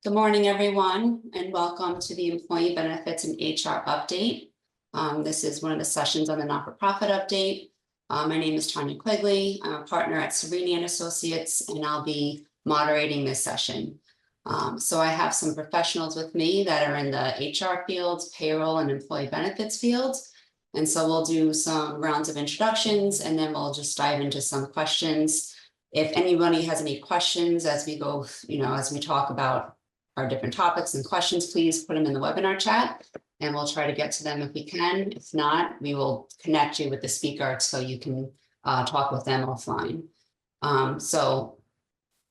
Good morning, everyone, and welcome to the Employee Benefits and HR Update. This is one of the sessions on the not-for-profit update. My name is Tanya Quigley. I'm a partner at Cerini Associates, and I'll be moderating this session. So I have some professionals with me that are in the HR fields, payroll, and employee benefits fields. And so we'll do some rounds of introductions, and then we'll just dive into some questions. If anybody has any questions as we go, as we talk about our different topics and questions, please put them in the webinar chat and we'll try to get to them if we can. If not, we will connect you with the speaker so you can talk with them offline. So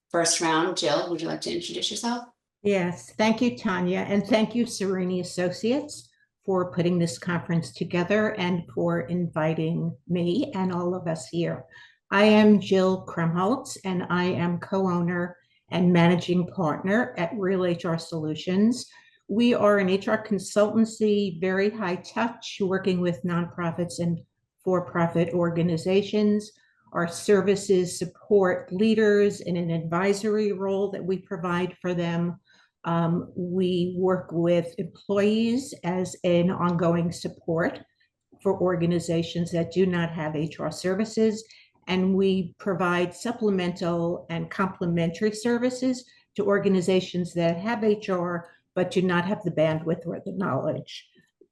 first round, Jill, would you like to introduce yourself? Yes, thank you, Tanya, and thank you, Cerini Associates, for putting this conference together and for inviting me and all of us here. I am Jill Krumholtz, and I am co-owner and managing partner at Real HR Solutions. We are an HR consultancy, very high touch, working with nonprofits and for-profit organizations. Our services support leaders in an advisory role that we provide for them. We work with employees as an ongoing support for organizations that do not have HR services. And we provide supplemental and complementary services to organizations that have HR, but do not have the bandwidth or the knowledge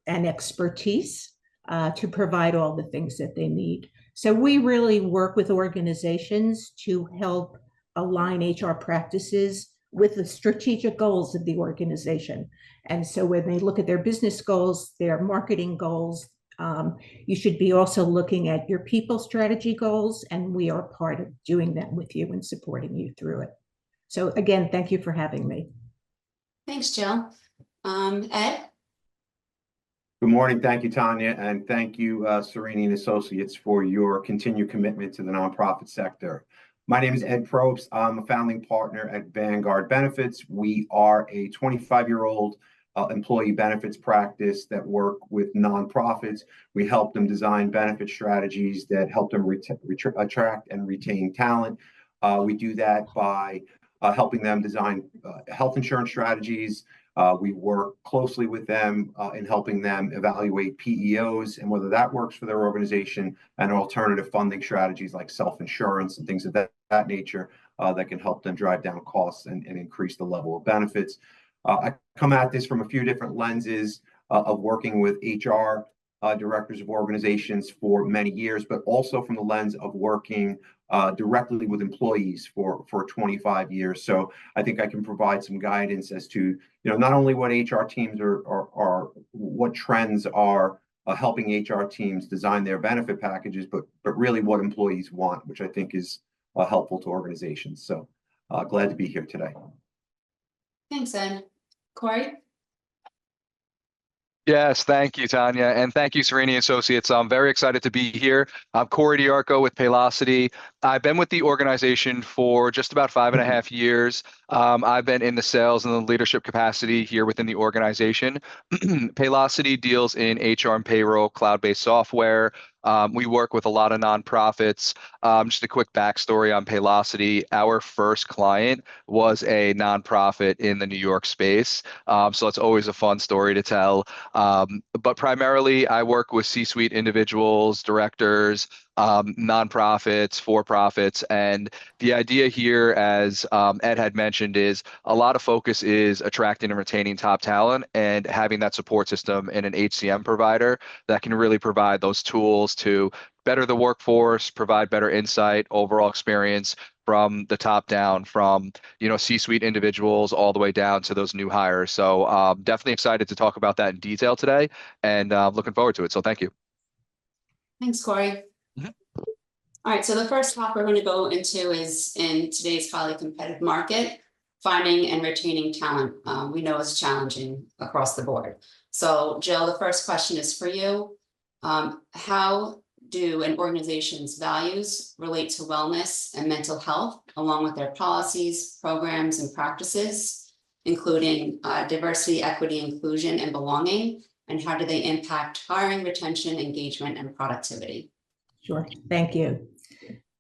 and expertise to provide all the things that they need. So we really work with organizations to help align HR practices with the strategic goals of the organization. And so when they look at their business goals, their marketing goals, you should be also looking at your people strategy goals, and we are part of doing that with you and supporting you through it. So again, thank you for having me. Thanks, Jill. Ed? Good morning. Thank you, Tanya, and thank you, Cerini Associates, for your continued commitment to the nonprofit sector. My name is Ed Probst. I'm a founding partner at Vanguard Benefits. We are a 25-year-old employee benefits practice that work with nonprofits. We help them design benefit strategies that help them attract and retain talent. We do that by helping them design health insurance strategies. We work closely with them in helping them evaluate PEOs and whether that works for their organization, and alternative funding strategies like self-insurance and things of that nature that can help them drive down costs and increase the level of benefits. I come at this from a few different lenses of working with HR directors of organizations for many years, but also from the lens of working directly with employees for 25 years. So I think I can provide some guidance as to, not only what HR teams are what trends are helping HR teams design their benefit packages, but really what employees want, which I think is helpful to organizations. So glad to be here today. Thanks, Ed. Corey? Yes, thank you, Tanya, and thank you, Cerini Associates. I'm very excited to be here. I'm Corey D'Arco with Paylocity. I've been with the organization for just about 5.5 years. I've been in the sales and the leadership capacity here within the organization. Paylocity deals in HR and payroll cloud-based software. We work with a lot of nonprofits. Just a quick backstory on Paylocity. Our first client was a nonprofit in the New York space. So it's always a fun story to tell. But primarily, I work with C-suite individuals, directors, nonprofits, for-profits. And the idea here, as Ed had mentioned, is a lot of focus is attracting and retaining top talent and having that support system in an HCM provider that can really provide those tools to better the workforce, provide better insight, overall experience from the top down, from C-suite individuals all the way down to those new hires. So definitely excited to talk about that in detail today, and looking forward to it. So thank you. Thanks, Corey. All right, so the first topic we're going to go into is, in today's highly competitive market, finding and retaining talent. We know it's challenging across the board. So Jill, the first question is for you. How do an organization's values relate to wellness and mental health, along with their policies, programs, and practices, including diversity, equity, inclusion, and belonging? And how do they impact hiring, retention, engagement, and productivity? Sure, thank you.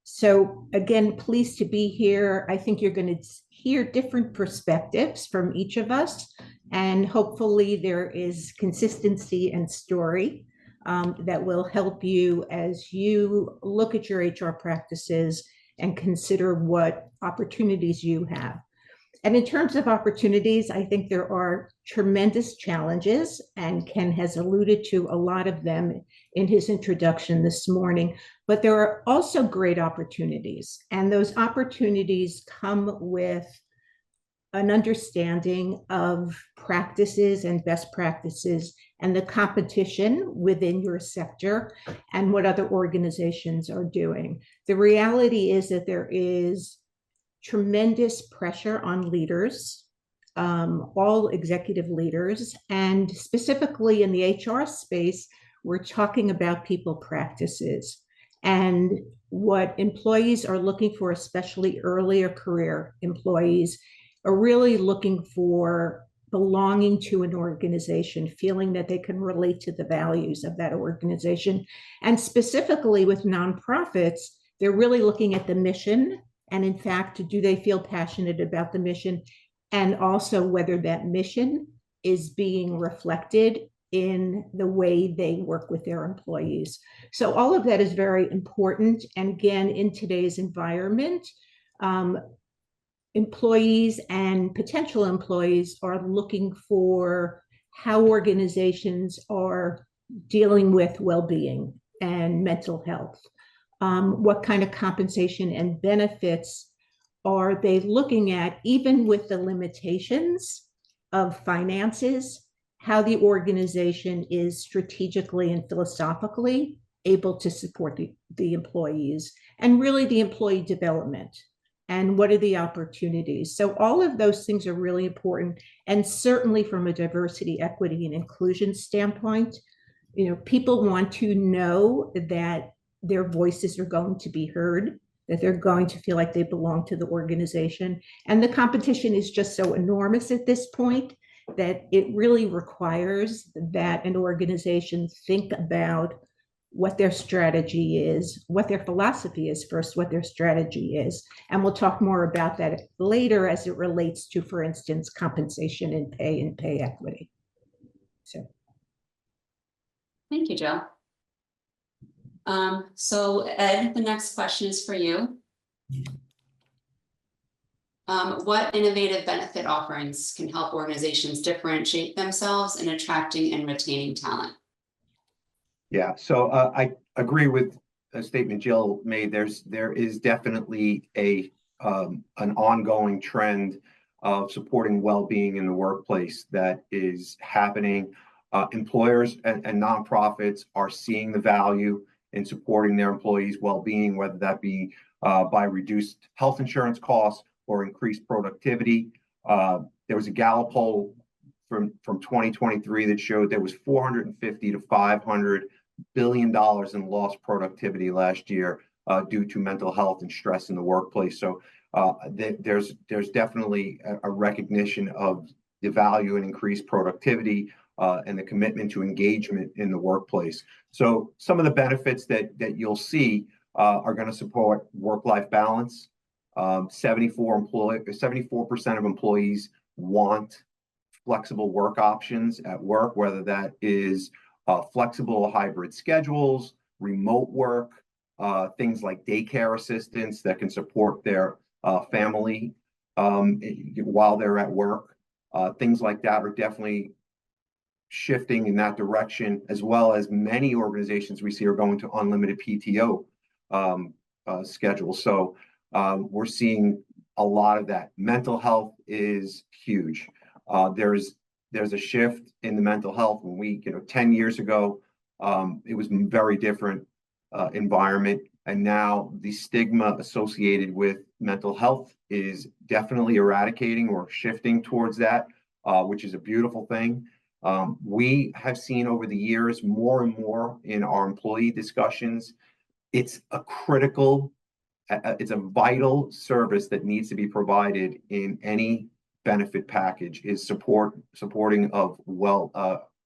So again, pleased to be here. I think you're going to hear different perspectives from each of us, and hopefully there is consistency and story that will help you as you look at your HR practices and consider what opportunities you have. And in terms of opportunities, I think there are tremendous challenges, and Ken has alluded to a lot of them in his introduction this morning, but there are also great opportunities. And those opportunities come with an understanding of practices and best practices and the competition within your sector and what other organizations are doing. The reality is that there is tremendous pressure on leaders, all executive leaders, and specifically in the HR space, we're talking about people practices. And what employees are looking for, especially earlier career employees, are really looking for belonging to an organization, feeling that they can relate to the values of that organization. And specifically with nonprofits, they're really looking at the mission. And in fact, do they feel passionate about the mission? And also whether that mission is being reflected in the way they work with their employees. So all of that is very important. And again, in today's environment, employees and potential employees are looking for how organizations are dealing with well-being and mental health. What kind of compensation and benefits are they looking at, even with the limitations of finances, how the organization is strategically and philosophically able to support the employees, and really the employee development, and what are the opportunities. So all of those things are really important. And certainly from a diversity, equity, and inclusion standpoint, people want to know that their voices are going to be heard, that they're going to feel like they belong to the organization. And the competition is just so enormous at this point that it really requires that an organization think about what their strategy is, what their philosophy is first, what their strategy is. And we'll talk more about that later as it relates to, for instance, compensation and pay equity. So. Thank you, Jill. So Ed, the next question is for you. What innovative benefit offerings can help organizations differentiate themselves in attracting and retaining talent? Yeah, so I agree with a statement Jill made. There is definitely an ongoing trend of supporting well-being in the workplace that is happening. Employers and nonprofits are seeing the value in supporting their employees' well-being, whether that be by reduced health insurance costs or increased productivity. There was a Gallup poll from 2023 that showed there was $450 to $500 billion in lost productivity last year due to mental health and stress in the workplace. So there's definitely a recognition of the value in increased productivity and the commitment to engagement in the workplace. So some of the benefits that you'll see are going to support work-life balance. 74% of employees want flexible work options at work, whether that is flexible hybrid schedules, remote work, things like daycare assistants that can support their family while they're at work. Things like that are definitely shifting in that direction, as well as many organizations we see are going to unlimited PTO schedules. So we're seeing a lot of that. Mental health is huge. There's a shift in the mental health. When 10 years ago, it was a very different environment. And now the stigma associated with mental health is definitely eradicating or shifting towards that, which is a beautiful thing. We have seen over the years more and more in our employee discussions. It's a vital service that needs to be provided in any benefit package, is supporting of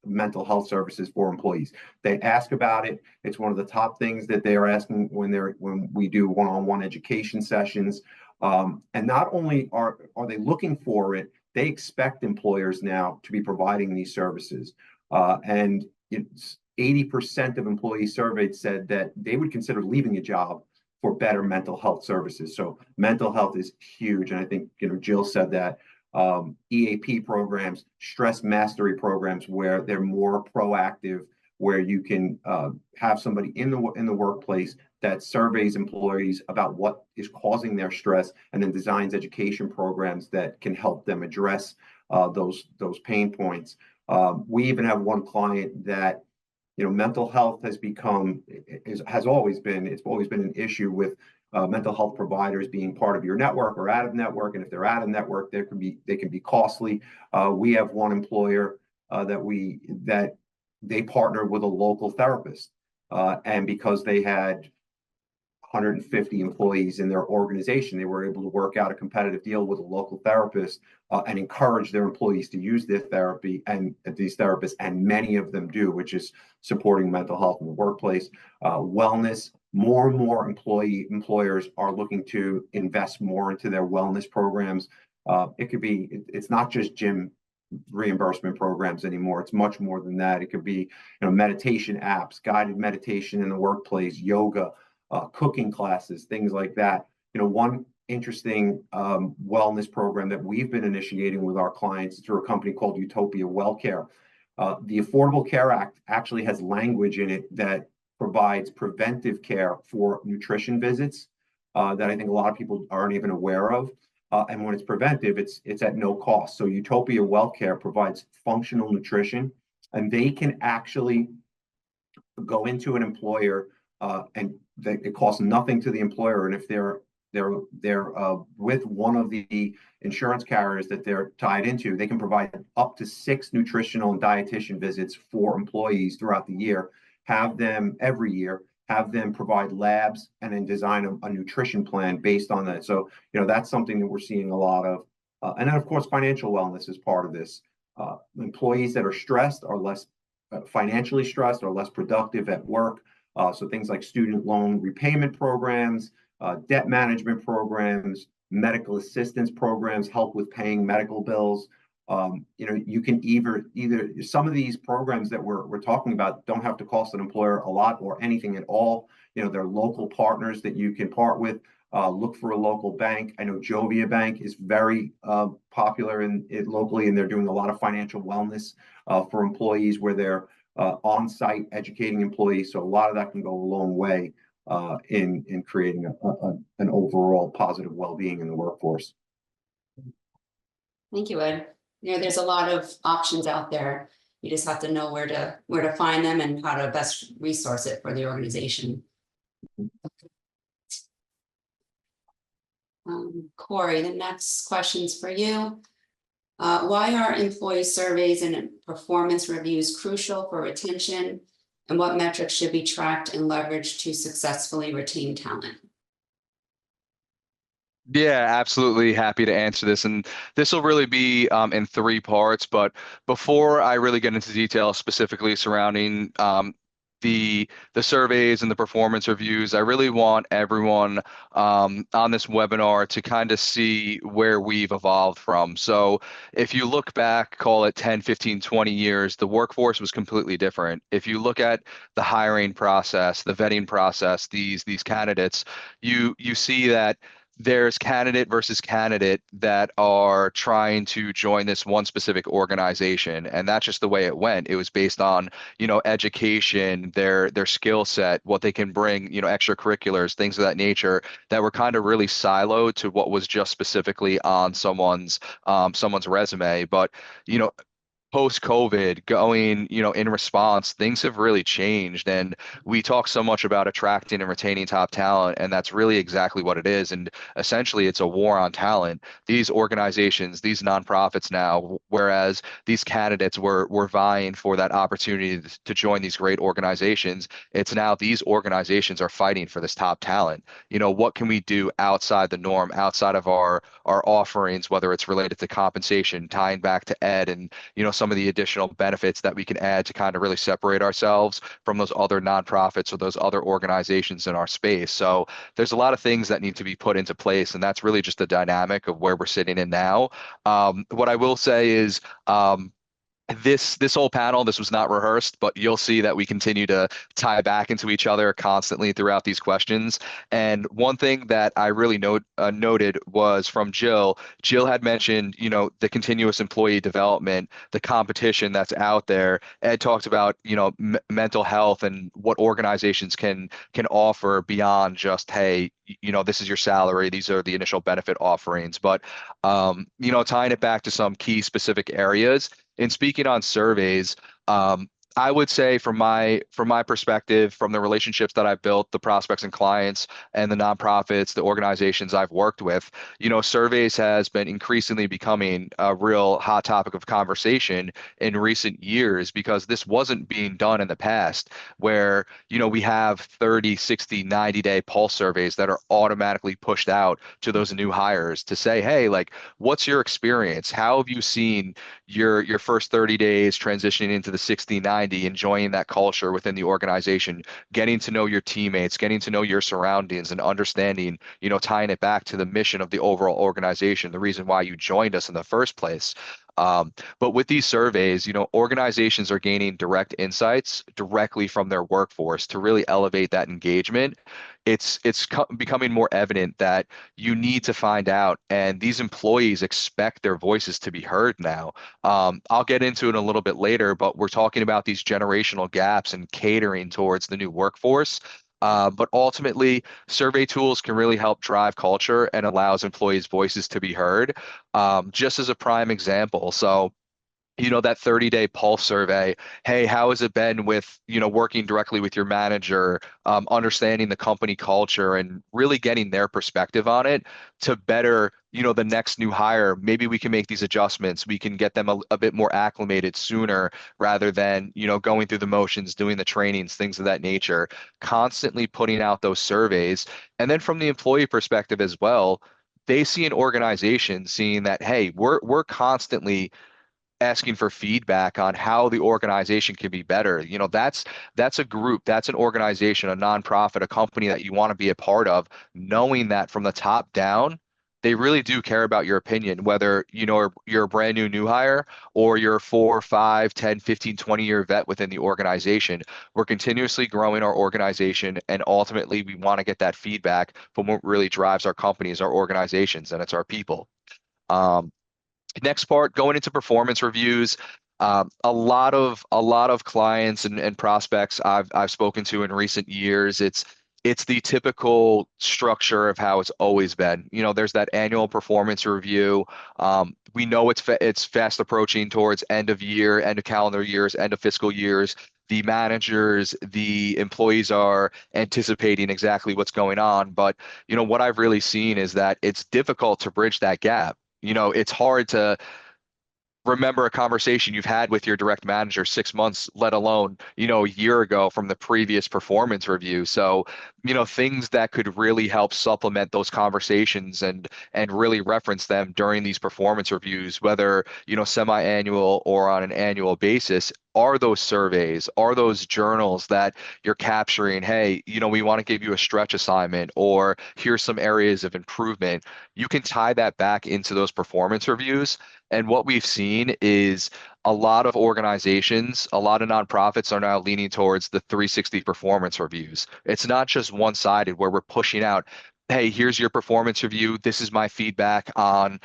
mental health services for employees. They ask about it. It's one of the top things that they are asking when we do one-on-one education sessions. And not only are they looking for it, they expect employers now to be providing these services. And it's 80% of employees surveyed said that they would consider leaving a job for better mental health services. So mental health is huge. And I think, Jill said that EAP programs, stress mastery programs, where they're more proactive, where you can have somebody in the workplace that surveys employees about what is causing their stress, and then designs education programs that can help them address those pain points. We even have one client that, mental health has always been an issue with mental health providers being part of your network or out of network, and if they're out of network, they can be costly. We have one employer that they partnered with a local therapist, and because they had 150 employees in their organization, they were able to work out a competitive deal with a local therapist and encourage their employees to use this therapy and these therapists, and many of them do, which is supporting mental health in the workplace. Wellness, more and more employers are looking to invest more into their wellness programs. It's not just gym reimbursement programs anymore. It's much more than that. It could be, meditation apps, guided meditation in the workplace, yoga, cooking classes, things like that. One interesting wellness program that we've been initiating with our clients through a company called Utopia WellCare. The Affordable Care Act actually has language in it that provides preventive care for nutrition visits that I think a lot of people aren't even aware of. And when it's preventive, it's at no cost. So Utopia WellCare provides functional nutrition, and they can actually go into an employer and it costs nothing to the employer. And if they're with one of the insurance carriers that they're tied into, they can provide up to 6 nutritional and dietitian visits for employees throughout the year, every year, have them provide labs, and then design a nutrition plan based on that. So, that's something that we're seeing a lot of. And then, of course, financial wellness is part of this. Employees that are stressed are less financially stressed, are less productive at work. So things like student loan repayment programs, debt management programs, medical assistance programs, help with paying medical bills. You can either some of these programs that we're talking about don't have to cost an employer a lot or anything at all. They're local partners that you can part with. Look for a local bank. I know Jovia Bank is very popular locally, and they're doing a lot of financial wellness for employees, where they're on-site educating employees. So a lot of that can go a long way in creating an overall positive well-being in the workforce. Thank you, Ed. There's a lot of options out there. You just have to know where to find them and how to best resource it for the organization. Corey, the next question's for you. Why are employee surveys and performance reviews crucial for retention, and what metrics should be tracked and leveraged to successfully retain talent? Yeah, absolutely happy to answer this. And this will really be in 3 parts. But before I really get into detail specifically surrounding the surveys and the performance reviews, I really want everyone on this webinar to kind of see where we've evolved from. So if you look back, call it 10, 15, 20 years, the workforce was completely different. If you look at the hiring process, the vetting process, these candidates, you see that there's candidate versus candidate that are trying to join this one specific organization. And that's just the way it went. It was based on, education, their skill set, what they can bring, extracurriculars, things of that nature, that were kind of really siloed to what was just specifically on someone's resume. But, post-COVID, going, in response, things have really changed. And we talk so much about attracting and retaining top talent, and that's really exactly what it is. And essentially, it's a war on talent. These organizations, these nonprofits now, whereas these candidates were vying for that opportunity to join these great organizations, it's now these organizations are fighting for this top talent. What can we do outside the norm, outside of our offerings, whether it's related to compensation, tying back to Ed and, some some of the additional benefits that we can add to kind of really separate ourselves from those other nonprofits or those other organizations in our space. So there's a lot of things that need to be put into place, and that's really just the dynamic of where we're sitting in now. What I will say is, this whole panel, this was not rehearsed, but you'll see that we continue to tie back into each other constantly throughout these questions. And one thing that I really noted was from Jill. Jill had mentioned, the continuous employee development, the competition that's out there. Ed talked about, mental health and what organizations can offer beyond just, hey, this is your salary, these are the initial benefit offerings. But tying it back to some key specific areas. In speaking on surveys, I would say from my perspective, from the relationships that I've built, the prospects and clients and the nonprofits, the organizations I've worked with, surveys has been increasingly becoming a real hot topic of conversation in recent years, because this wasn't being done in the past, where, we have 30, 60, 90-day pulse surveys that are automatically pushed out to those new hires to say, hey, like, what's your experience? How have you seen your first 30 days transitioning into the 60, 90, enjoying that culture within the organization, getting to know your teammates, getting to know your surroundings, and understanding, tying it back to the mission of the overall organization, the reason why you joined us in the first place. But with these surveys, organizations are gaining direct insights directly from their workforce to really elevate that engagement. It's becoming more evident that you need to find out, and these employees expect their voices to be heard now. I'll get into it a little bit later, but we're talking about these generational gaps and catering towards the new workforce. But ultimately, survey tools can really help drive culture and allows employees' voices to be heard. Just as a prime example, so that 30-day pulse survey. Hey, how has it been with, working directly with your manager, understanding the company culture and really getting their perspective on it to better, the next new hire. Maybe we can make these adjustments. We can get them a bit more acclimated sooner rather than, going through the motions, doing the trainings, things of that nature, constantly putting out those surveys. And then from the employee perspective as well, they see an organization seeing that, hey, we're constantly asking for feedback on how the organization can be better. That's a group, that's an organization, a nonprofit, a company that you want to be a part of, knowing that from the top down, they really do care about your opinion, whether you're a brand new hire or you're a 4, 5, 10, 15, 20-year vet within the organization. We're continuously growing our organization, and ultimately we want to get that feedback from what really drives our companies, our organizations, and it's our people. Next part, going into performance reviews. A lot of clients and prospects I've spoken to in recent years, it's the typical structure of how it's always been. There's that annual performance review. We know it's fast approaching towards end of year, end of calendar years, end of fiscal years. The managers, the employees are anticipating exactly what's going on. But what I've really seen is that it's difficult to bridge that gap. It's hard to remember a conversation you've had with your direct manager 6 months, let alone, a year ago from the previous performance review. So, things that could really help supplement those conversations and really reference them during these performance reviews, whether, semi-annual or on an annual basis, are those surveys, are those journals that you're capturing, hey, we want to give you a stretch assignment, or here's some areas of improvement. You can tie that back into those performance reviews. And what we've seen is a lot of organizations, a lot of nonprofits are now leaning towards the 360 performance reviews. It's not just one-sided where we're pushing out, hey, here's your performance review. This is my feedback on,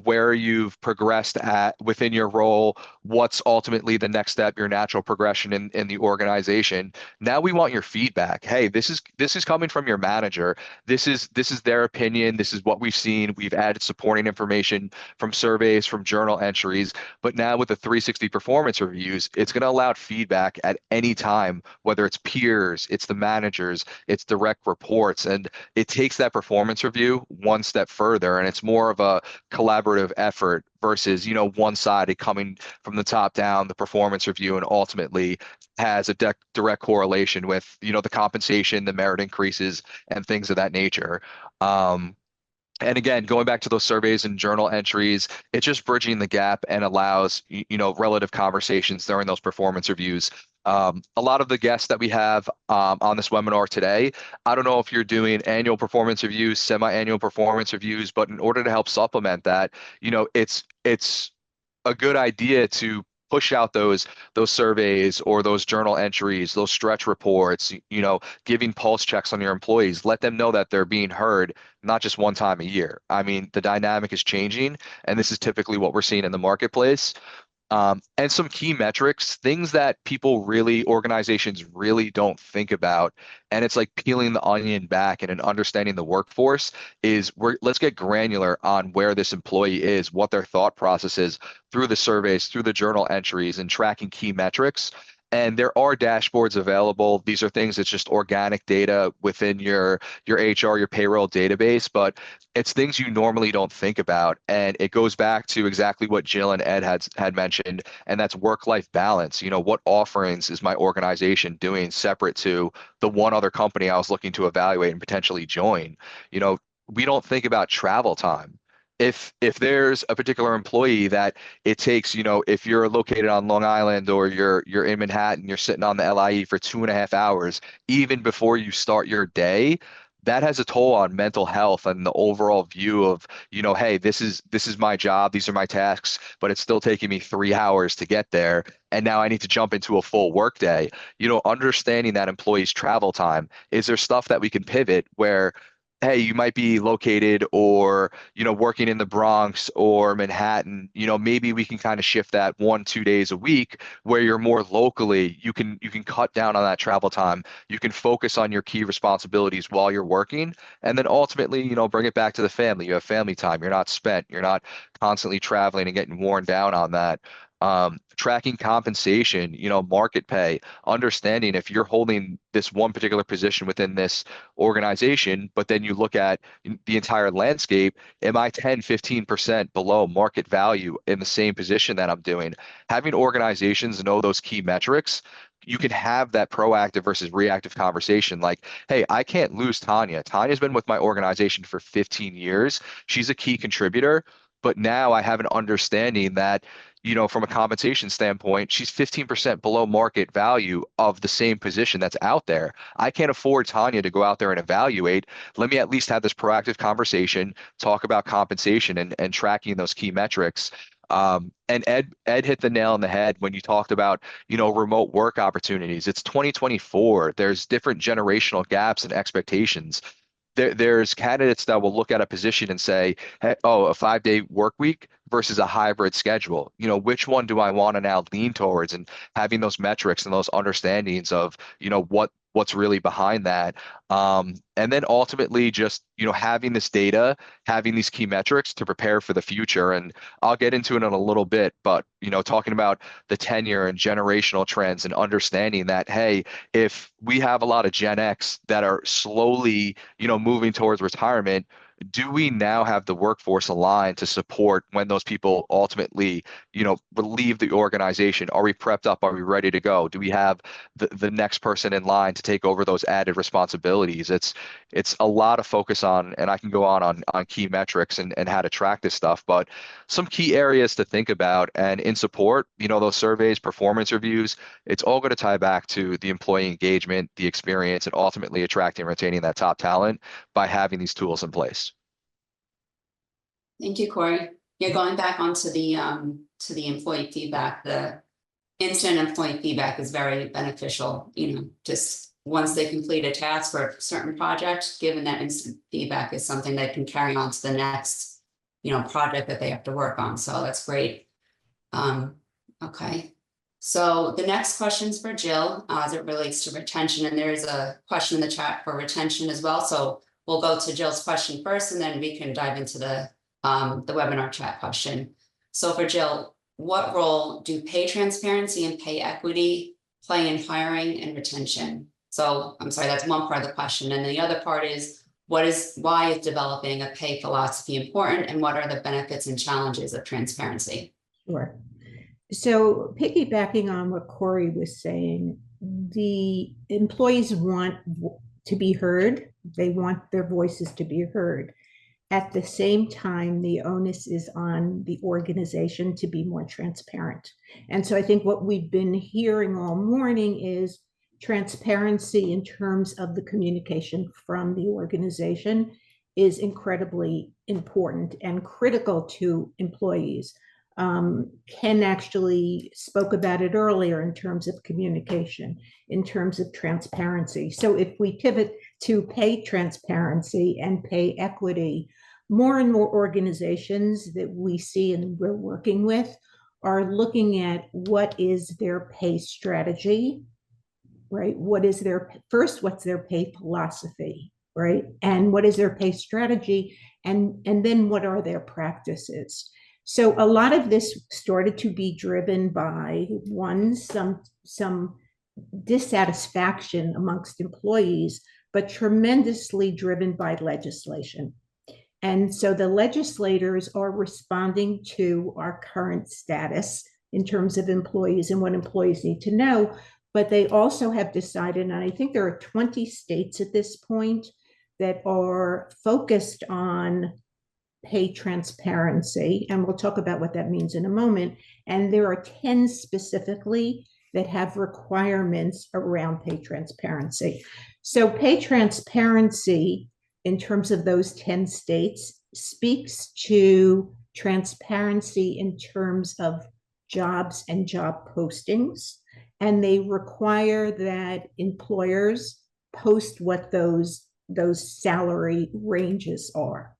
where you've progressed at within your role. What's ultimately the next step, your natural progression in the organization. Now we want your feedback. Hey, this is coming from your manager. This is their opinion. This is what we've seen. We've added supporting information from surveys, from journal entries. But now with the 360 performance reviews, it's going to allow feedback at any time, whether it's peers, it's the managers, it's direct reports, and it takes that performance review one step further, and it's more of a collaborative effort versus one-sided coming from the top down, the performance review, and ultimately has a direct correlation with the compensation, the merit increases, and things of that nature. And again, going back to those surveys and journal entries, it's just bridging the gap and allows, relative conversations during those performance reviews. A lot of the guests that we have on this webinar today, I don't know if you're doing annual performance reviews, semi-annual performance reviews, but in order to help supplement that, it's a good idea to push out those surveys or those journal entries, those stretch reports, giving pulse checks on your employees. Let them know that they're being heard, not just one time a year. I mean, the dynamic is changing, and this is typically what we're seeing in the marketplace. And some key metrics, things that organizations really don't think about. And it's like peeling the onion back and understanding the workforce let's get granular on where this employee is, what their thought process is through the surveys, through the journal entries, and tracking key metrics. And there are dashboards available. These are things that's just organic data within your HR, your payroll database, but it's things you normally don't think about. And it goes back to exactly what Jill and Ed had mentioned, and that's work-life balance. What offerings is my organization doing separate to the one other company I was looking to evaluate and potentially join? We don't think about travel time. If there's a particular employee that it takes, if you're located on Long Island or you're in Manhattan, you're sitting on the LIE for 2.5 hours, even before you start your day, that has a toll on mental health and the overall view of, hey, this is my job, these are my tasks, but it's still taking me 3 hours to get there. And now I need to jump into a full workday. Understanding that employees' travel time, is there stuff that we can pivot where, hey, you might be located or, working in the Bronx or Manhattan, maybe we can kind of shift that 1-2 days a week where you're more locally, you can cut down on that travel time. You can focus on your key responsibilities while you're working. And then ultimately, bring it back to the family. You have family time. You're not spent. You're not constantly traveling and getting worn down on that. Tracking compensation, market pay, understanding if you're holding this one particular position within this organization, but then you look at the entire landscape, am I 10, 15% below market value in the same position that I'm doing? Having organizations know those key metrics, you can have that proactive versus reactive conversation like, hey, I can't lose Tanya. Tanya's been with my organization for 15 years. She's a key contributor. But now I have an understanding that, from a compensation standpoint, she's 15% below market value of the same position that's out there. I can't afford Tanya to go out there and evaluate. Let me at least have this proactive conversation, talk about compensation and tracking those key metrics. And Ed hit the nail on the head when you talked about, remote work opportunities. It's 2024. There's different generational gaps and expectations. There's candidates that will look at a position and say, hey, oh, a 5-day work week versus a hybrid schedule. Which one do I want to now lean towards? And having those metrics and those understandings of, what's really behind that. And then ultimately just, having this data, having these key metrics to prepare for the future. And I'll get into it in a little bit, but, talking about the tenure and generational trends and understanding that, hey, if we have a lot of Gen X that are slowly, moving towards retirement, do we now have the workforce aligned to support when those people ultimately, leave the organization? Are we prepped up? Are we ready to go? Do we have the next person in line to take over those added responsibilities? It's a lot of focus on, and I can go on key metrics and how to track this stuff, but some key areas to think about and in support, those surveys, performance reviews, it's all going to tie back to the employee engagement, the experience, and ultimately attracting and retaining that top talent by having these tools in place. Thank you, Corey. Yeah, going back onto the employee feedback, the instant employee feedback is very beneficial. Just once they complete a task or a certain project, given that instant feedback is something that can carry on to the next, project that they have to work on. So that's great. Okay. So the next question is for Jill as it relates to retention, and there's a question in the chat for retention as well. So we'll go to Jill's question first, and then we can dive into the webinar chat question. So for Jill, what role do pay transparency and pay equity play in hiring and retention? So I'm sorry, that's one part of the question. And the other part is, why is developing a pay philosophy important, and what are the benefits and challenges of transparency? Sure. So piggybacking on what Corey was saying, the employees want to be heard. They want their voices to be heard. At the same time, the onus is on the organization to be more transparent. And so I think what we've been hearing all morning is transparency in terms of the communication from the organization is incredibly important and critical to employees. Ken actually spoke about it earlier in terms of communication, in terms of transparency. So if we pivot to pay transparency and pay equity, more and more organizations that we see and we're working with are looking at what is their pay strategy, right? What's their pay philosophy, right? And what is their pay strategy? And then what are their practices? So a lot of this started to be driven by some dissatisfaction amongst employees, but tremendously driven by legislation. And so the legislators are responding to our current status in terms of employees and what employees need to know. But they also have decided, and I think there are 20 states at this point that are focused on pay transparency. And we'll talk about what that means in a moment. And there are 10 specifically that have requirements around pay transparency. So pay transparency in terms of those 10 states speaks to transparency in terms of jobs and job postings. And they require that employers post what those salary ranges are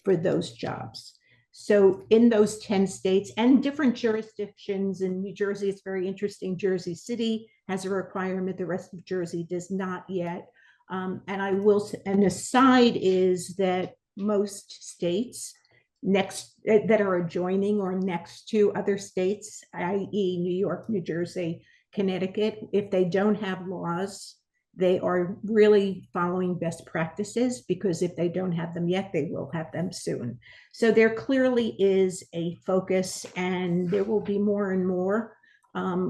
for those jobs. So in those 10 states and different jurisdictions, in New Jersey, it's very interesting. Jersey City has a requirement, the rest of Jersey does not yet. And an aside is that most states that are adjoining or next to other states, i.e. New York, New Jersey, Connecticut, if they don't have laws, they are really following best practices, because if they don't have them yet, they will have them soon. So there clearly is a focus, and there will be more and more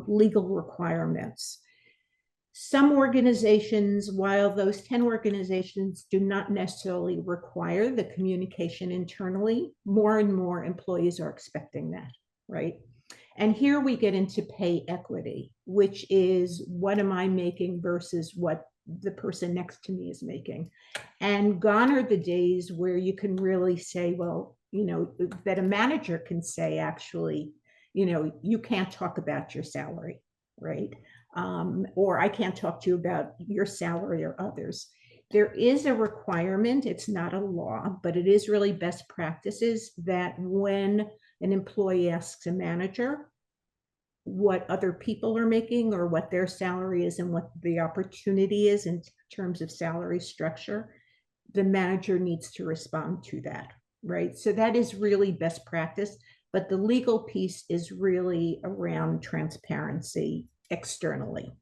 legal requirements. Some organizations, while those 10 organizations do not necessarily require the communication internally, more and more employees are expecting that, right? And here we get into pay equity, which is what am I making versus what the person next to me is making. And gone are the days where you can really say, well, that a manager can say, actually, you can't talk about your salary, right? Or I can't talk to you about your salary or others. There is a requirement, it's not a law, but it is really best practices that when an employee asks a manager what other people are making or what their salary is and what the opportunity is in terms of salary structure, the manager needs to respond to that, right? So that is really best practice, but the legal piece is really around transparency externally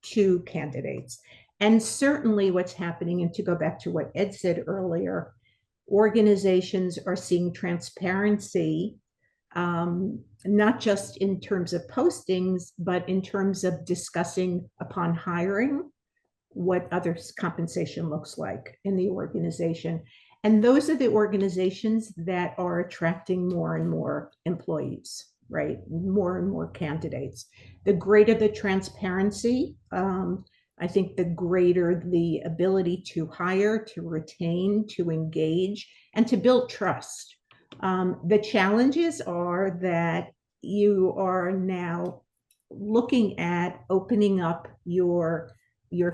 to candidates. And certainly what's happening, and to go back to what Ed said earlier, organizations are seeing transparency, not just in terms of postings, but in terms of discussing upon hiring what other compensation looks like in the organization. And those are the organizations that are attracting more and more employees, right? More and more candidates. The greater the transparency, I think the greater the ability to hire, to retain, to engage, and to build trust. The challenges are that you are now looking at opening up your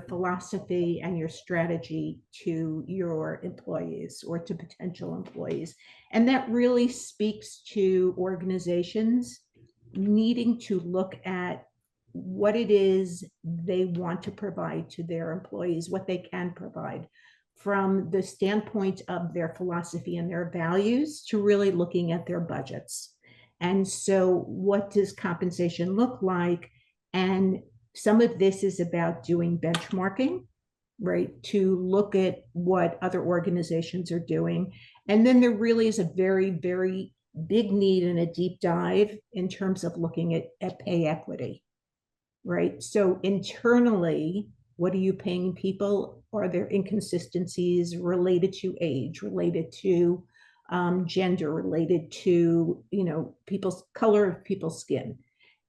philosophy and your strategy to your employees or to potential employees. And that really speaks to organizations needing to look at what it is they want to provide to their employees, what they can provide from the standpoint of their philosophy and their values, to really looking at their budgets. And so what does compensation look like? And some of this is about doing benchmarking, right? To look at what other organizations are doing. And then there really is a very, very big need and a deep dive in terms of looking at pay equity, right? So internally, What are you paying people? Are there inconsistencies related to age, related to gender, related to, people's color of people's skin?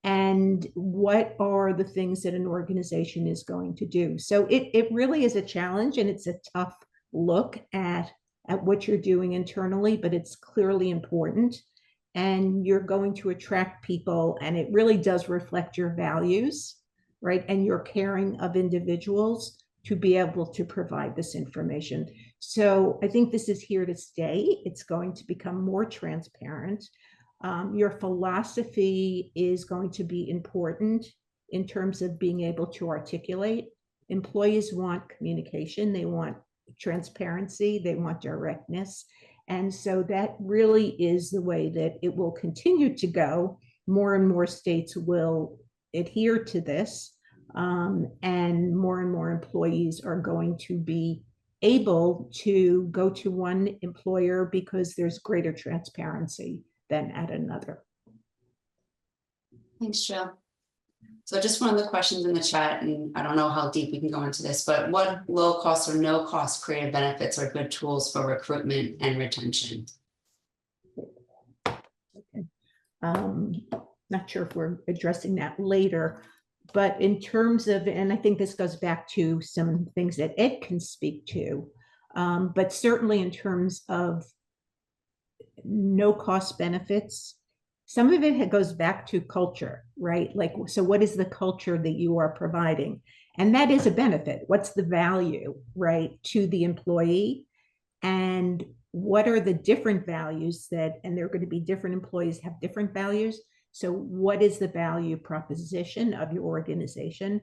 And what are the things that an organization is going to do? So it really is a challenge, and it's a tough look at what you're doing internally, but it's clearly important. And you're going to attract people, and it really does reflect your values, right? And your caring of individuals to be able to provide this information. So I think this is here to stay. It's going to become more transparent. Your philosophy is going to be important in terms of being able to articulate. Employees want communication, they want transparency, they want directness. And so that really is the way that it will continue to go. More and more states will adhere to this, and more employees are going to be able to go to one employer because there's greater transparency than at another. Thanks, Jill. So just one of the questions in the chat, and I don't know how deep we can go into this, but what low cost or no cost creative benefits are good tools for recruitment and retention? Okay. Not sure if we're addressing that later, but in terms of, and I think this goes back to some things that Ed can speak to, but certainly in terms of no cost benefits, some of it goes back to culture, right? Like, so what is the culture that you are providing? And that is a benefit. What's the value, right, to the employee? And what are the different values that, and they're going to be different employees have different values. So what is the value proposition of your organization?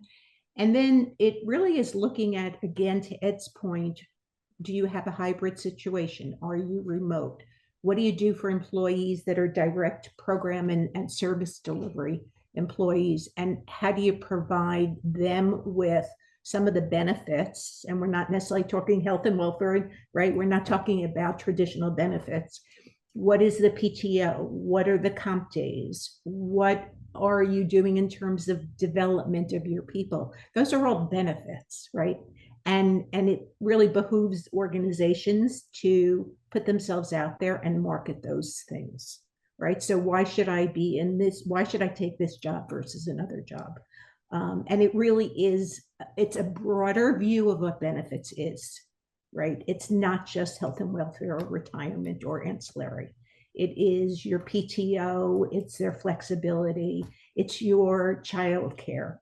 And then it really is looking at, again, to Ed's point, do you have a hybrid situation? Are you remote? What do you do for employees that are direct program and service delivery employees? And how do you provide them with some of the benefits? And we're not necessarily talking health and welfare, right? We're not talking about traditional benefits. What is the PTO? What are the comp days? What are you doing in terms of development of your people? Those are all benefits, right? And it really behooves organizations to put themselves out there and market those things, right? So why should I be in this? Why should I take this job versus another job? And it really is, it's a broader view of what benefits is, right? It's not just health and welfare or retirement or ancillary. It is your PTO, it's their flexibility, it's your childcare,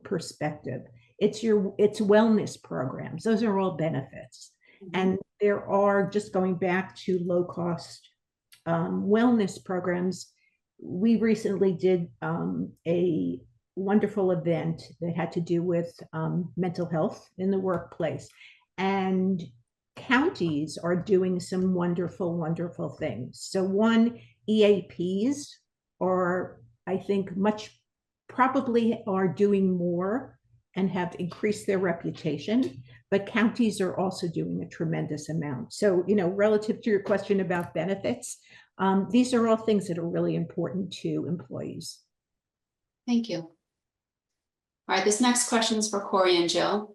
perspective. It's wellness programs. Those are all benefits. And there are, just going back to low cost wellness programs, we recently did a wonderful event that had to do with mental health in the workplace. And counties are doing some wonderful, wonderful things. So one, EAPs are, I think, probably are doing more and have increased their reputation, but counties are also doing a tremendous amount. So, relative to your question about benefits, these are all things that are really important to employees. Thank you. All right, this next question is for Corey and Jill.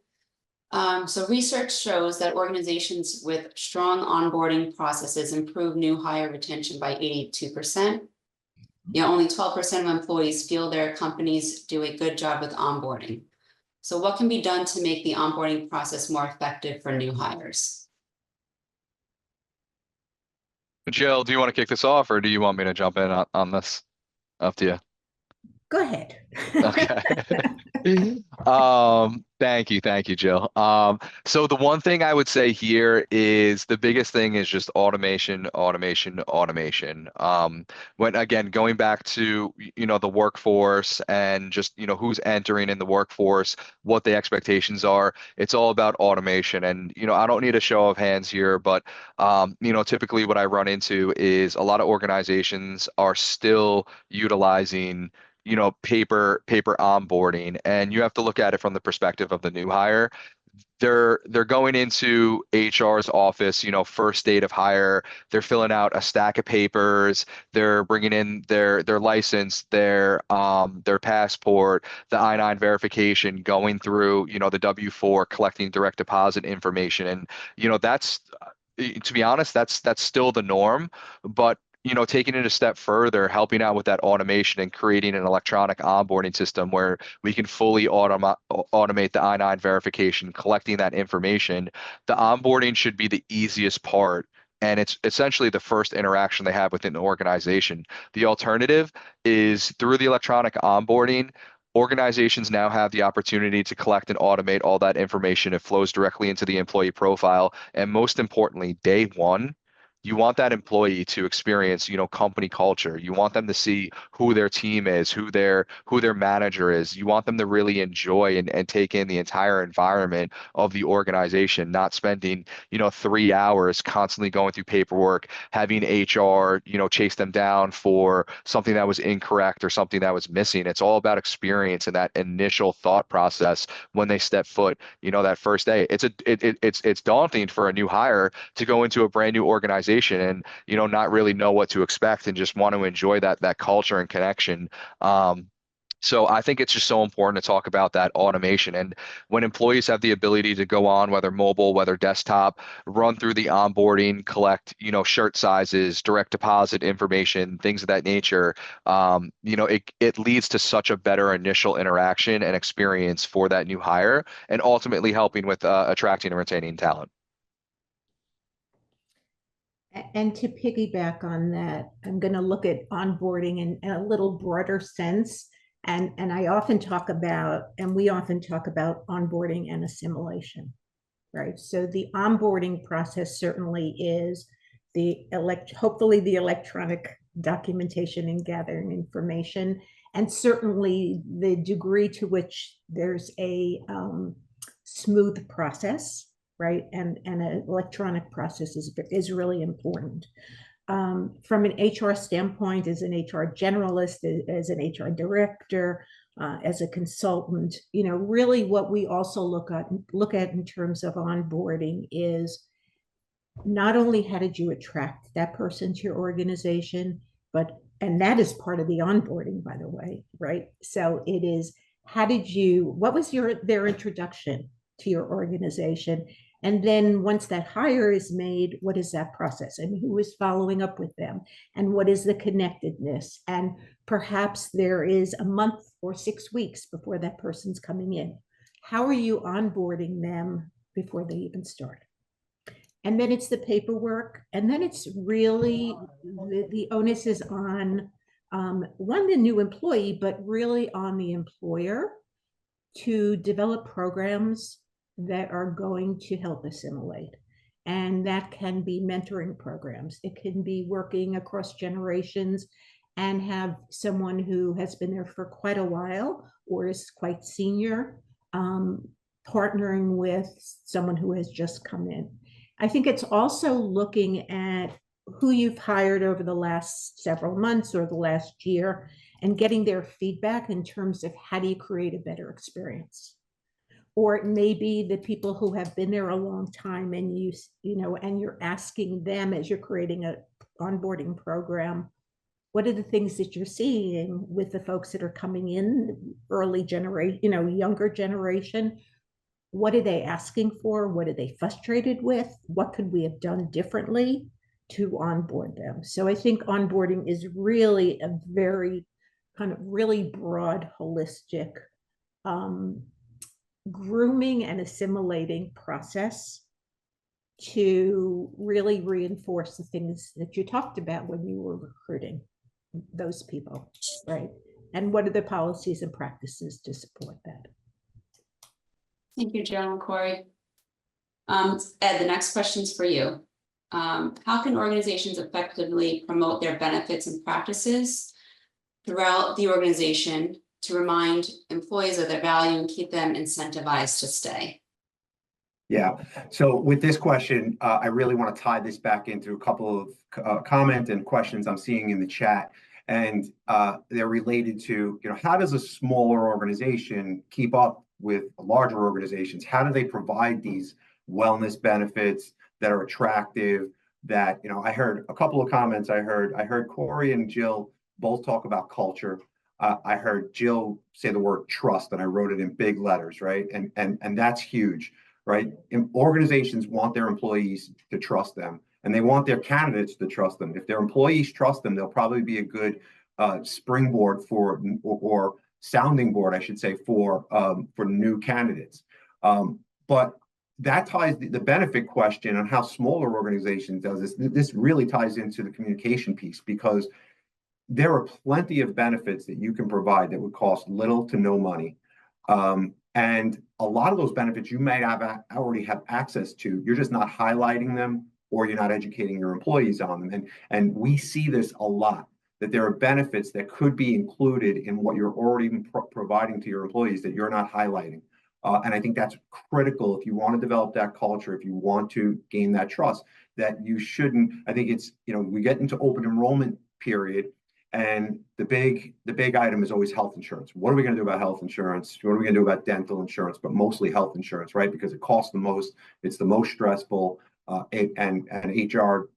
So research shows that organizations with strong onboarding processes improve new hire retention by 82%. Only 12% of employees feel their companies do a good job with onboarding. So what can be done to make the onboarding process more effective for new hires? Jill, do you want to kick this off, or do you want me to jump in on this? Up to you. Go ahead. Okay. Thank you, Jill. So the one thing I would say here is the biggest thing is just automation. When again, going back to, the workforce and just, who's entering in the workforce, what the expectations are, it's all about automation. And, I don't need a show of hands here, but, typically what I run into is a lot of organizations are still utilizing paper onboarding, and you have to look at it from the perspective of the new hire. they're going into HR's office, first date of hire. They're filling out a stack of papers. They're bringing in their license, their passport, the I-9 verification, going through, the W-4, collecting direct deposit information, and that's, to be honest, that's still the norm, but taking it a step further, helping out with that automation and creating an electronic onboarding system where we can fully automate the I-9 verification, collecting that information. The onboarding should be the easiest part, and it's essentially the first interaction they have within the organization. The alternative is through the electronic onboarding. Organizations now have the opportunity to collect and automate all that information. It flows directly into the employee profile. And most importantly, day one, you want that employee to experience, company culture. You want them to see who their team is, who their manager is. You want them to really enjoy and take in the entire environment of the organization, not spending, 3 hours constantly going through paperwork, having HR, chase them down for something that was incorrect or something that was missing. It's all about experience and that initial thought process when they step foot, that first day. It's daunting for a new hire to go into a brand new organization and not really know what to expect and just want to enjoy that culture and connection. So I think it's just so important to talk about that automation. And when employees have the ability to go on, whether mobile, whether desktop, run through the onboarding, collect, shirt sizes, direct deposit information, things of that nature, it leads to such a better initial interaction and experience for that new hire, and ultimately helping with attracting and retaining talent. And to piggyback on that, I'm going to look at onboarding in a little broader sense. And I often talk about, and we often talk about onboarding and assimilation, right? So the onboarding process certainly is hopefully the electronic documentation and gathering information, and certainly the degree to which there's a smooth process, right? And an electronic process is really important. From an HR standpoint, as an HR generalist, as an HR director, as a consultant, really what we also look at in terms of onboarding is not only how did you attract that person to your organization, and that is part of the onboarding, by the way, right? So it is, what was their introduction to your organization? And then once that hire is made, what is that process? And who is following up with them? And what is the connectedness? And perhaps there is a month or 6 weeks before that person's coming in. How are you onboarding them before they even start? And then it's the paperwork. And then it's really, the onus is on, one, the new employee, but really on the employer to develop programs that are going to help assimilate. And that can be mentoring programs. It can be working across generations and have someone who has been there for quite a while or is quite senior, partnering with someone who has just come in. I think it's also looking at who you've hired over the last several months or the last year and getting their feedback in terms of how do you create a better experience. Or it may be the people who have been there a long time, and and you're asking them as you're creating an onboarding program, what are the things that you're seeing with the folks that are coming in, early generation, younger generation? What are they asking for? What are they frustrated with? What could we have done differently to onboard them? So I think onboarding is really a very kind of really broad, holistic grooming and assimilating process to really reinforce the things that you talked about when you were recruiting those people, right? And what are the policies and practices to support that? Thank you, Jill and Corey. Ed, the next question's for you. How can organizations effectively promote their benefits and practices throughout the organization to remind employees of their value and keep them incentivized to stay? Yeah, so with this question, I really want to tie this back into a couple of comments and questions I'm seeing in the chat. And they're related to, how does a smaller organization keep up larger organizations, how do they provide these wellness benefits that are attractive? That, you know, I heard a couple of comments. I heard Corey and Jill both talk about culture. I heard Jill say the word trust, and I wrote it in big letters, right? And that's huge, right? Organizations want their employees to trust them, and they want their candidates to trust them. If their employees trust them, they'll probably be a good springboard for, or sounding board, I should say, for new candidates. But that ties the benefit question on how smaller organizations does this. This really ties into the communication piece, because there are plenty of benefits that you can provide that would cost little to no money. And a lot of those benefits you may already have access to. You're just not highlighting them, or you're not educating your employees on them. And we see this a lot, that there are benefits that could be included in what you're already providing to your employees that you're not highlighting. And I think that's critical if you want to develop that culture, if you want to gain that trust, that you shouldn't. I think it's, you know, we get into open enrollment period, and the big item is always health insurance. What are we going to do about health insurance? What are we going to do about dental insurance? But mostly health insurance, right? Because it costs the most, it's the most stressful, and HR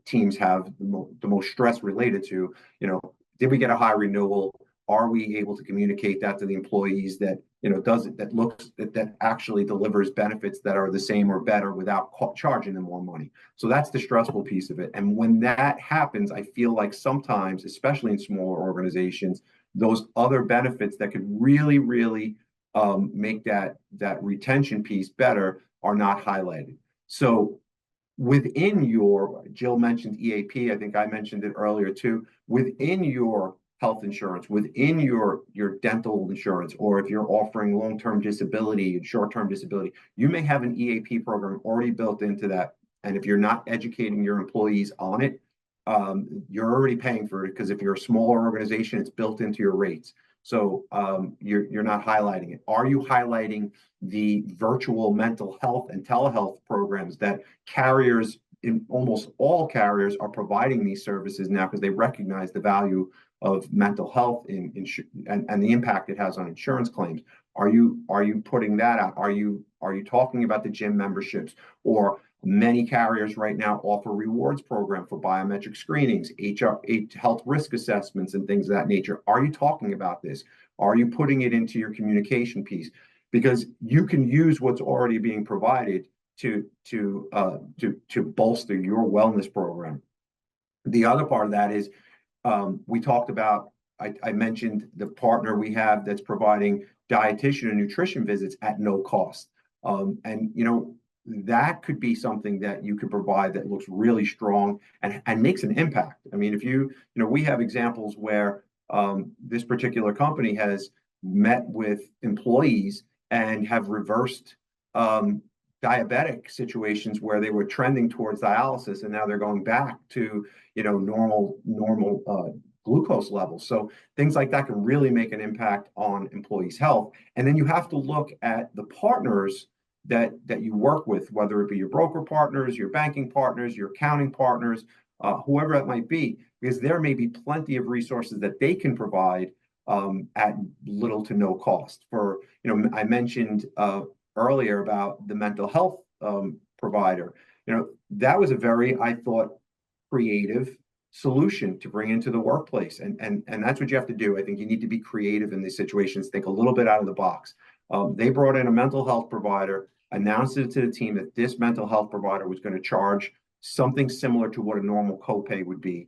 teams have the most stress related to, you know, did we get a high renewal? Are we able to communicate that to the employees that, you know, that actually delivers benefits that are the same or better without charging them more money? So that's the stressful piece of it. And when that happens, I feel like sometimes, especially in smaller organizations, those other benefits that could really, really make that retention piece better are not highlighted. So within your, Jill mentioned EAP, I think I mentioned it earlier too, within your health insurance, within your dental insurance, or if you're offering long-term disability and short-term disability, you may have an EAP program already built into that. And if you're not educating your employees on it, you're already paying for it, because if you're a smaller organization, it's built into your rates. So you're not highlighting it. Are you highlighting the virtual mental health and telehealth programs that carriers, in almost all carriers, are providing these services now, because they recognize the value of mental health and the impact it has on insurance claims? Are you putting that out? Are you talking about the gym memberships? Or many carriers right now offer rewards program for biometric screenings, health risk assessments, and things of that nature. Are you talking about this? Are you putting it into your communication piece? Because you can use what's already being provided to bolster your wellness program. The other part of that is, we talked about, I mentioned the partner we have that's providing dietitian and nutrition visits at no cost. And, you know, that could be something that you could provide that looks really strong and makes an impact. I mean, if you know, we have examples where this particular company has met with employees and have reversed diabetic situations where they were trending towards dialysis, and now they're going back to, you know, normal glucose levels. So things like that can really make an impact on employees' health. And then you have to look at the partners that you work with, whether it be your broker partners, your banking partners, your accounting partners, whoever it might be, because there may be plenty of resources that they can provide at little to no cost. For, you know, I mentioned earlier about the mental health provider. You know, that was a very, I thought, creative solution to bring into the workplace. And that's what you have to do. I think you need to be creative in these situations, think a little bit out of the box. They brought in a mental health provider, announced it to the team that this mental health provider was going to charge something similar to what a normal copay would be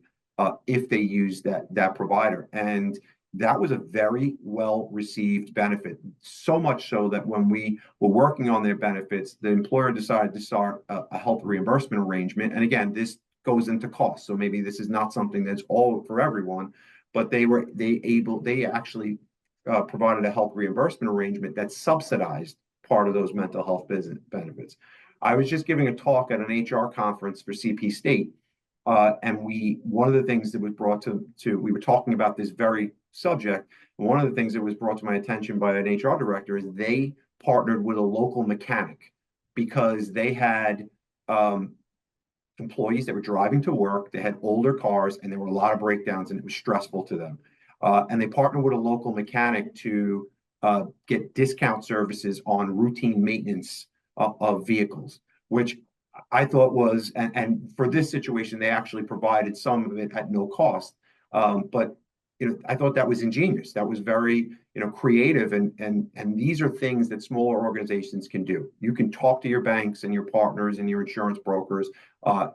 if they used that provider. And that was a very well received benefit, so much so that when we were working on their benefits, the employer decided to start a health reimbursement arrangement. And again, this goes into cost, so maybe this is not something that's all for everyone, but they actually provided a health reimbursement arrangement that subsidized part of those mental health benefits. I was just giving a talk at an HR conference for CP State, and one of the things that was brought to we were talking about this very subject, and one of the things that was brought to my attention by an HR director is they partnered with a local mechanic, because they had employees that were driving to work, they had older cars, and there were a lot of breakdowns, and it was stressful to them. And they partnered with a local mechanic to get discount services on routine maintenance of vehicles, which I thought was, and for this situation, they actually provided some of it at no cost. But I thought that was ingenious. That was very, creative, and these are things that smaller organizations can do. You can talk to your banks and your partners and your insurance brokers,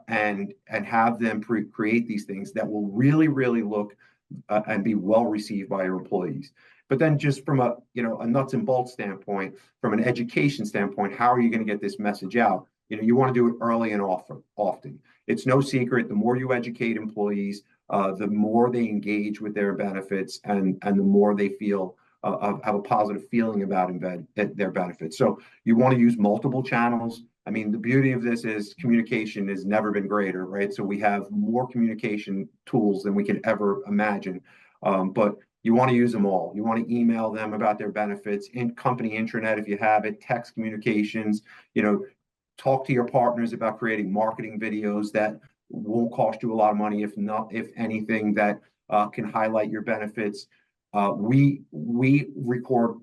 and have them create these things that will really, really look and be well received by your employees. But then, just from a nuts and bolts standpoint, from an education standpoint, how are you going to get this message out? You want to do it early and often. It's no secret. The more you educate employees, the more they engage with their benefits, and the more they feel have a positive feeling about their benefits. So you want to use multiple channels. I mean, the beauty of this is communication has never been greater, right? So we have more communication tools than we can ever imagine. But you want to use them all. You want to email them about their benefits, in company intranet if you have it, text communications, talk to your partners about creating marketing videos that won't cost you a lot of money, if anything, that can highlight your benefits. We record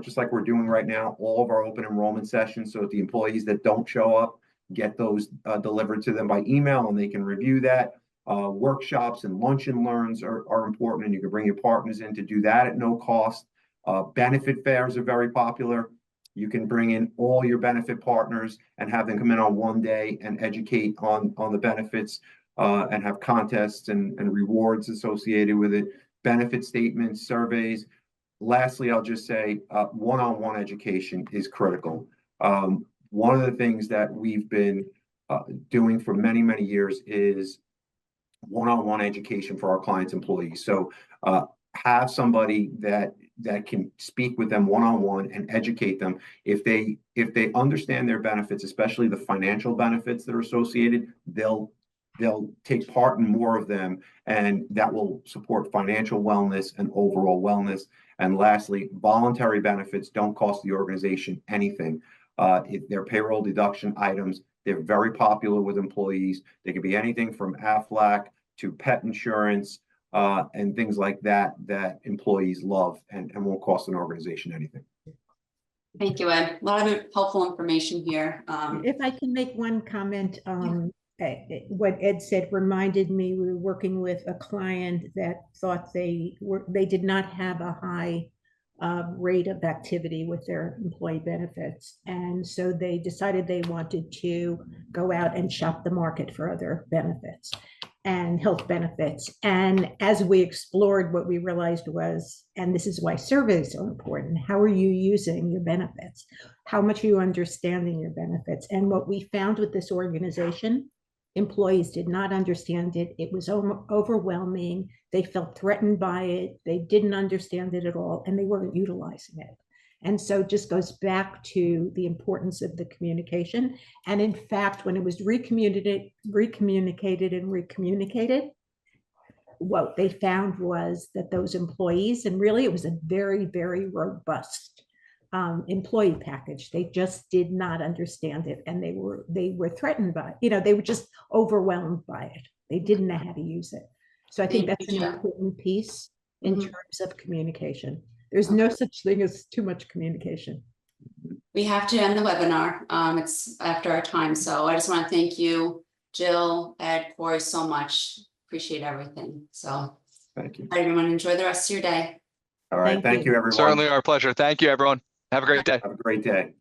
just like we're doing right now, all of our open enrollment sessions, so that the employees that don't show up get those delivered to them by email, and they can review that. Workshops and lunch and learns are important, and you can bring your partners in to do that at no cost. Benefit fairs are very popular. You can bring in all your benefit partners and have them come in on one day and educate on the benefits, and have contests and rewards associated with it, benefit statements, surveys. Lastly, I'll just say one-on-one education is critical. One of the things that we've been doing for many, many years is one-on-one education for our clients' employees. So have somebody that can speak with them one-on-one and educate them. If they understand their benefits, especially the financial benefits that are associated, they'll take part in more of them, and that will support financial wellness and overall wellness. And lastly, voluntary benefits don't cost the organization anything. If they're payroll deduction items, they're very popular with employees. They can be anything from Aflac to pet insurance, and things like that employees love and won't cost an organization anything. Thank you, Ed. A lot of helpful information here. If I can make one comment, what Ed said reminded me, we were working with a client that thought they did not have a high rate of activity with their employee benefits. And so they decided they wanted to go out and shop the market for other benefits and health benefits. And as we explored, what we realized was, and this is why surveys are important, how are you using your benefits? How much are you understanding your benefits? And what we found with this organization, employees did not understand it. It was overwhelming. They felt threatened by it. They didn't understand it at all, and they weren't utilizing it. And so it just goes back to the importance of the communication. And in fact, when it was recommunicated, what they found was that those employees, and really it was a very, very robust employee package, they just did not understand it, and they were threatened by it. They were just overwhelmed by it. They didn't know how to use it. So I think that's an important piece in terms of communication. There's no such thing as too much communication. We have to end the webinar. It's after our time. So I just want to thank you, Jill, Ed, Corey, so much. Appreciate everything. So thank you. Everyone, enjoy the rest of your day. All right. Thank you, everyone. Certainly our pleasure. Thank you, everyone. Have a great day. Have a great day.